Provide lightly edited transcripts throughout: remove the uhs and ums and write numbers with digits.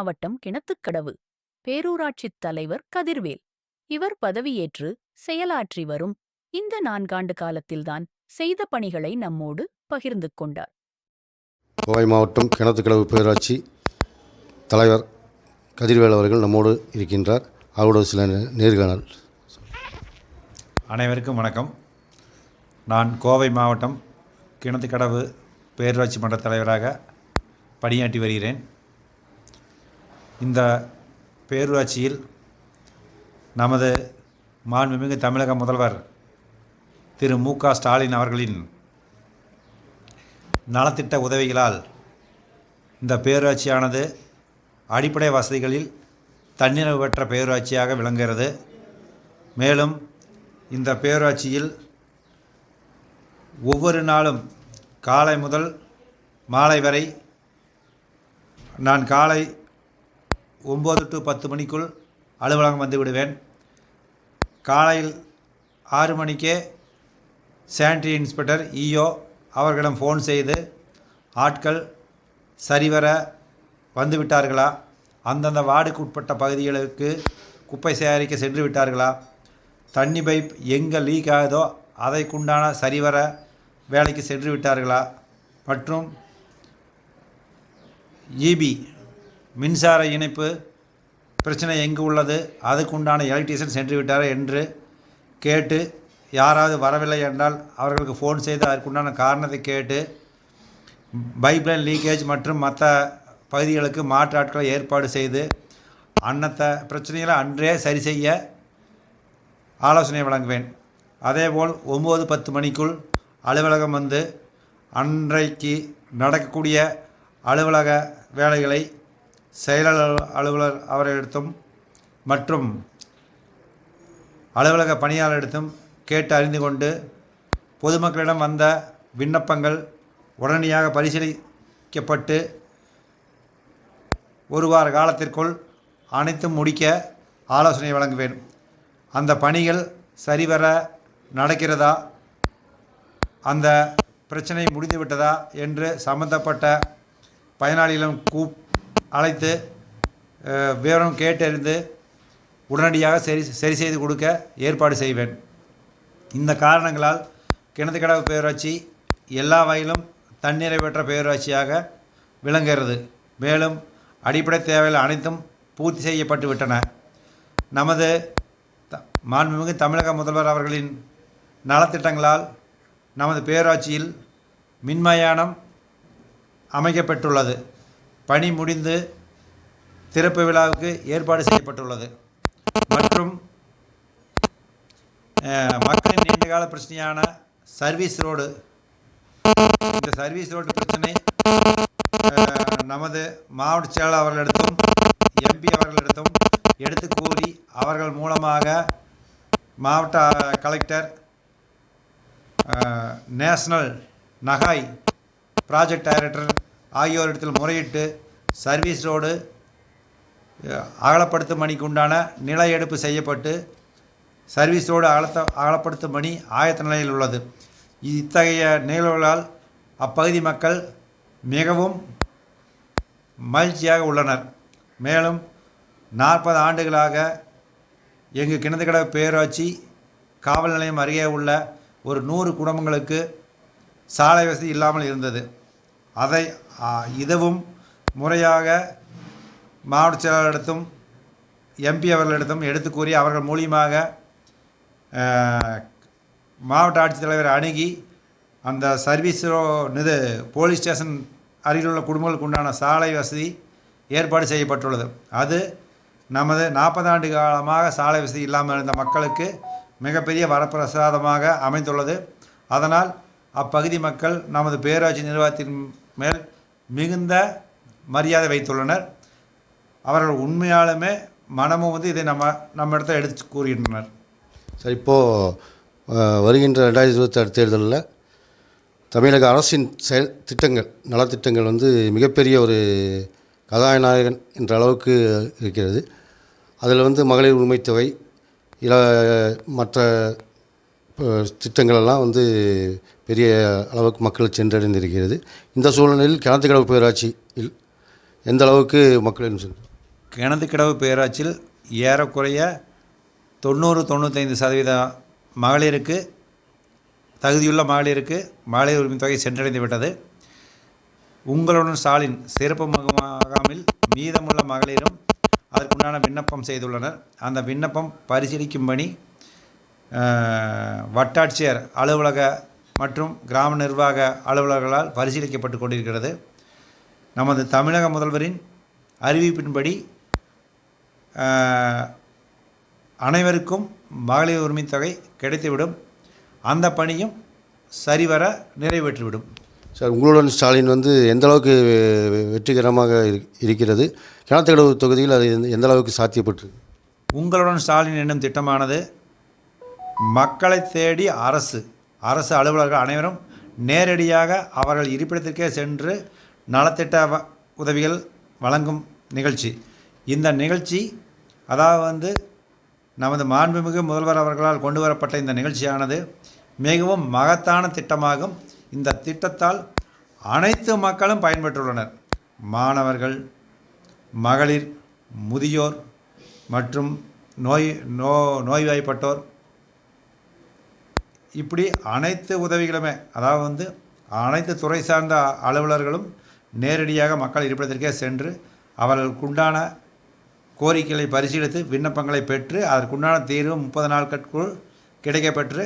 மாவட்டம் கிணத்துக்கடவு பேரூராட்சித் தலைவர் கதிர்வேல். இவர் பதவியேற்று செயலாற்றி வரும் இந்த 4 ஆண்டு காலத்தில்தான் செய்த பணிகளை நம்மோடு பகிர்ந்து கொண்டார். கோவை மாவட்டம் கிணத்துக்கடவு பேரூராட்சி தலைவர் கதிர்வேல் அவர்கள் நம்மோடு இருக்கின்றார். அவரோட சில நேர்காணல். அனைவருக்கும் வணக்கம். நான் கோவை மாவட்டம் கிணத்துக்கடவு பேரூராட்சி மன்ற தலைவராக பணியாற்றி வருகிறேன். இந்த பேரூராட்சியில் நமது மாண்புமிகு தமிழக முதல்வர் திரு மு.க. ஸ்டாலின் அவர்களின் நலத்திட்ட உதவிகளால் இந்த பேரூராட்சியானது அடிப்படை வசதிகளில் தன்னிறைவு பெற்ற பேரூராட்சியாக விளங்குகிறது. மேலும் இந்த பேரூராட்சியில் ஒவ்வொரு நாளும் காலை முதல் மாலை வரை நான் காலை 9 to 10 மணிக்குள் அலுவலகம் வந்து விடுவேன். காலையில் 6 மணிக்கே சானிட்டரி இன்ஸ்பெக்டர் இஓ அவர்களிடம் ஃபோன் செய்து ஆட்கள் சரிவர வந்துவிட்டார்களா, அந்தந்த வார்டுக்கு உட்பட்ட பகுதிகளுக்கு குப்பை சேகரிக்க சென்று விட்டார்களா, தண்ணி பைப் எங்கே லீக் ஆகுதோ அதைக்குண்டான சரிவர வேலைக்கு சென்று விட்டார்களா, மற்றும் இபி மின்சார இணைப்பு பிரச்சனை எங்கு உள்ளது, அதுக்குண்டான எலக்ட்ரீஷியன் சென்று விட்டாரா என்று கேட்டு, யாராவது வரவில்லை என்றால் அவர்களுக்கு ஃபோன் செய்து அதற்குண்டான காரணத்தை கேட்டு, பைப்லைன் லீக்கேஜ் மற்றும் மற்ற பகுதிகளுக்கு மாற்று ஆட்களை ஏற்பாடு செய்து அன்னத்த பிரச்சனைகளை அன்றே சரி செய்ய ஆலோசனை வழங்குவேன். அதேபோல் 9-10 மணிக்குள் அலுவலகம் வந்து அன்றைக்கு நடக்கக்கூடிய அலுவலக வேலைகளை செயலாளர் அலுவலர் அவர்களிடத்தும் மற்றும் அலுவலக பணியாளரிடத்தும் கேட்டு அறிந்து கொண்டு, பொதுமக்களிடம் வந்த விண்ணப்பங்கள் உடனடியாக பரிசீலிக்கப்பட்டு ஒரு வார காலத்திற்குள் அனைத்தும் முடிக்க ஆலோசனை வழங்குவேன். அந்த பணிகள் சரிவர நடக்கிறதா, அந்த பிரச்சனை முடிந்துவிட்டதா என்று சம்பந்தப்பட்ட பயனாளிகளும் அழைத்து விவரம் கேட்டறிந்து உடனடியாக சரி செய்து கொடுக்க ஏற்பாடு செய்வேன். இந்த காரணங்களால் கிணத்துக்கடவு பேரூராட்சி எல்லா வகையிலும் தன்னிறைவு பெற்ற பேரூராட்சியாக விளங்குகிறது. மேலும் அடிப்படை தேவைகள் அனைத்தும் பூர்த்தி செய்யப்பட்டு விட்டன. நமது மாண்புமிகு தமிழக முதல்வர் அவர்களின் நலத்திட்டங்களால் நமது பேரூராட்சியில் மின்மயானம் அமைக்கப்பட்டுள்ளது. பணி முடிந்து திறப்பு விழாவுக்கு ஏற்பாடு செய்யப்பட்டுள்ளது. மற்றும் மக்களின் நீண்டகால பிரச்சனையான சர்வீஸ் ரோடு, இந்த சர்வீஸ் ரோடு பிரச்சனை நமது மாவட்ட செயலாளர் அவர்களிடத்தும் எம்பி அவர்களிடத்தும் எடுத்து கூறி அவர்கள் மூலமாக மாவட்ட கலெக்டர், நேஷனல் நகாய் ப்ராஜெக்ட் டைரக்டர் ஆகியோரிடத்தில் முறையிட்டு சர்வீஸ் ரோடு அகலப்படுத்தும் பணிக்கு உண்டான நில எடுப்பு செய்யப்பட்டு சர்வீஸ் ரோடு அகலப்படுத்தும் பணி ஆயத்த நிலையில் உள்ளது. இத்தகைய நிகழ்வுகளால் அப்பகுதி மக்கள் மிகவும் மகிழ்ச்சியாக உள்ளனர். மேலும் 40 ஆண்டுகளாக எங்கள் கிணத்துக்கடவு பேரூராட்சி காவல் நிலையம் அருகே உள்ள ஒரு 100 குடும்பங்களுக்கு சாலை வசதி இல்லாமல் இருந்தது. அதை இதுவும் முறையாக மாவட்ட செயலாளரிடத்தும் எம்பி அவர்களிடத்தும் எடுத்து கூறி அவர்கள் மூலியமாக மாவட்ட ஆட்சித்தலைவர் அணுகி அந்த சர்வீஸ் போலீஸ் ஸ்டேஷன் அருகில் உள்ள குடும்பங்களுக்கு உண்டான சாலை வசதி ஏற்பாடு செய்யப்பட்டுள்ளது. அது நமது 40 ஆண்டு காலமாக சாலை வசதி இல்லாமல் இருந்த மக்களுக்கு மிகப்பெரிய வரப்பிரசாதமாக அமைந்துள்ளது. அதனால் அப்பகுதி மக்கள் நமது பேரூராட்சி நிர்வாகத்தின் மேல் மிகுந்த மரியாதை வைத்துள்ளனர். அவர்கள் உண்மையாலுமே மனமும் வந்து இதை நம்ம இடத்துல எடுத்து கூறுகின்றனர். சார், இப்போது வருகின்ற 2026 தேர்தலில் தமிழக அரசின் செயல் திட்டங்கள், நலத்திட்டங்கள் வந்து மிகப்பெரிய ஒரு கதாநாயகன் என்ற அளவுக்கு இருக்கிறது. அதில் வந்து மகளிர் உரிமைத்தொகை, மற்ற திட்டங்களெல்லாம் வந்து பெரிய அளவுக்கு மக்கள் சென்றடைந்திருக்கிறது. இந்த சூழ்நிலையில் கிணத்துக்கடவு பேரூராட்சியில் எந்த அளவுக்கு மக்கள் கிணத்துக்கிடவு பேராட்சியில் ஏறக்குறைய 90-95% மகளிருக்கு, தகுதியுள்ள மகளிருக்கு மகளிர் உரிமை தொகை சென்றடைந்து விட்டது. உங்களுடன் ஸ்டாலின் சிறப்பு முகாமில் மீதமுள்ள மகளிரும் அதற்குண்டான விண்ணப்பம் செய்துள்ளனர். அந்த விண்ணப்பம் பரிசீலிக்கும்படி வட்டாட்சியர் அலுவலக மற்றும் கிராம நிர்வாக அலுவலர்களால் பரிசீலிக்கப்பட்டு கொண்டிருக்கிறது. நமது தமிழக முதல்வரின் அறிவிப்பின்படி அனைவருக்கும் மகளிர் உரிமை தொகை கிடைத்துவிடும். அந்த பணியும் சரிவர நிறைவேற்றிவிடும். சார், உங்களுடன் ஸ்டாலின் வந்து எந்த அளவுக்கு வெற்றிகரமாக இருக்கிறது? கிணத்துக்கடவு தொகுதியில் அது எந்த அளவுக்கு சாத்தியப்பட்டிருக்கு? உங்களுடன் ஸ்டாலின் என்னும் திட்டமானது மக்களை தேடி அரசு அலுவலர்கள் அனைவரும் நேரடியாக அவர்கள் இருப்பிடத்திற்கே சென்று நலத்திட்ட உதவிகள் வழங்கும் நிகழ்ச்சி. இந்த நிகழ்ச்சி அதாவது நமது மாண்புமிகு முதல்வர் அவர்களால் கொண்டு வரப்பட்ட இந்த நிகழ்ச்சியானது மிகவும் மகத்தான திட்டமாகும். இந்த திட்டத்தால் அனைத்து மக்களும் பயன்பெற்றுள்ளனர். மாணவர்கள், மகளிர், முதியோர் மற்றும் நோய்வாய்ப்பட்டோர், இப்படி அனைத்து உதவிகளுமே, அதாவது அனைத்து துறை சார்ந்த அலுவலர்களும் நேரடியாக மக்கள் இருப்பிடத்திற்கே சென்று அவர்களுக்குண்டான கோரிக்கைகளை பரிசீலித்து விண்ணப்பங்களை பெற்று அதற்குண்டான தீர்வு 30 நாட்களுக்குள் கிடைக்கப்பெற்று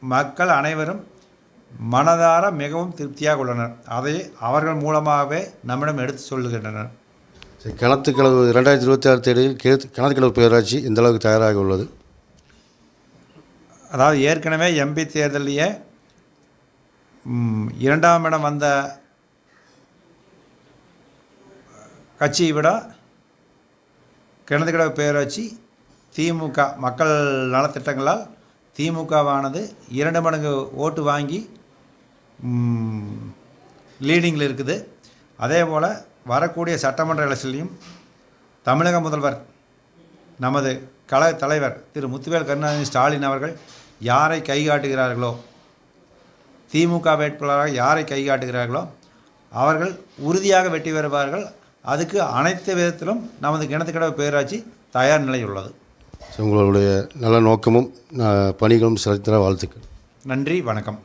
மக்கள் அனைவரும் மனதார மிகவும் திருப்தியாக உள்ளனர். அதை அவர்கள் மூலமாகவே நம்மிடம் எடுத்து சொல்லுகின்றனர். கிணத்துக்கடவு 2026 தேர்தலில் கிணத்துக்கடவு பேராட்சி எந்த அளவுக்கு தயாராக உள்ளது? அதாவது ஏற்கனவே எம்பி தேர்தலிலேயே 2ஆம் இடம் வந்த கட்சியை விட கிணத்துக்கடவு பேராட்சி திமுக மக்கள் நலத்திட்டங்களால் திமுகவானது 2 மடங்கு ஓட்டு வாங்கி லீடிங்கில் இருக்குது. அதே போல் வரக்கூடிய சட்டமன்ற எலெக்ஷன்லையும் தமிழக முதல்வர் நமது கழக தலைவர் திரு முத்துவேல் கருணாநிதி ஸ்டாலின் அவர்கள் யாரை கைகாட்டுகிறார்களோ, திமுக வேட்பாளராக யாரை கைகாட்டுகிறார்களோ அவர்கள் உறுதியாக வெற்றி பெறுவார்கள். அதுக்கு அனைத்து விதத்திலும் நமது கிணத்துக்கடவு பேராட்சி தயார் நிலையில் உள்ளது. உங்களுடைய நல்ல நோக்கமும் பணிகளும் சிறந்த வாழ்த்துக்கள். நன்றி, வணக்கம்.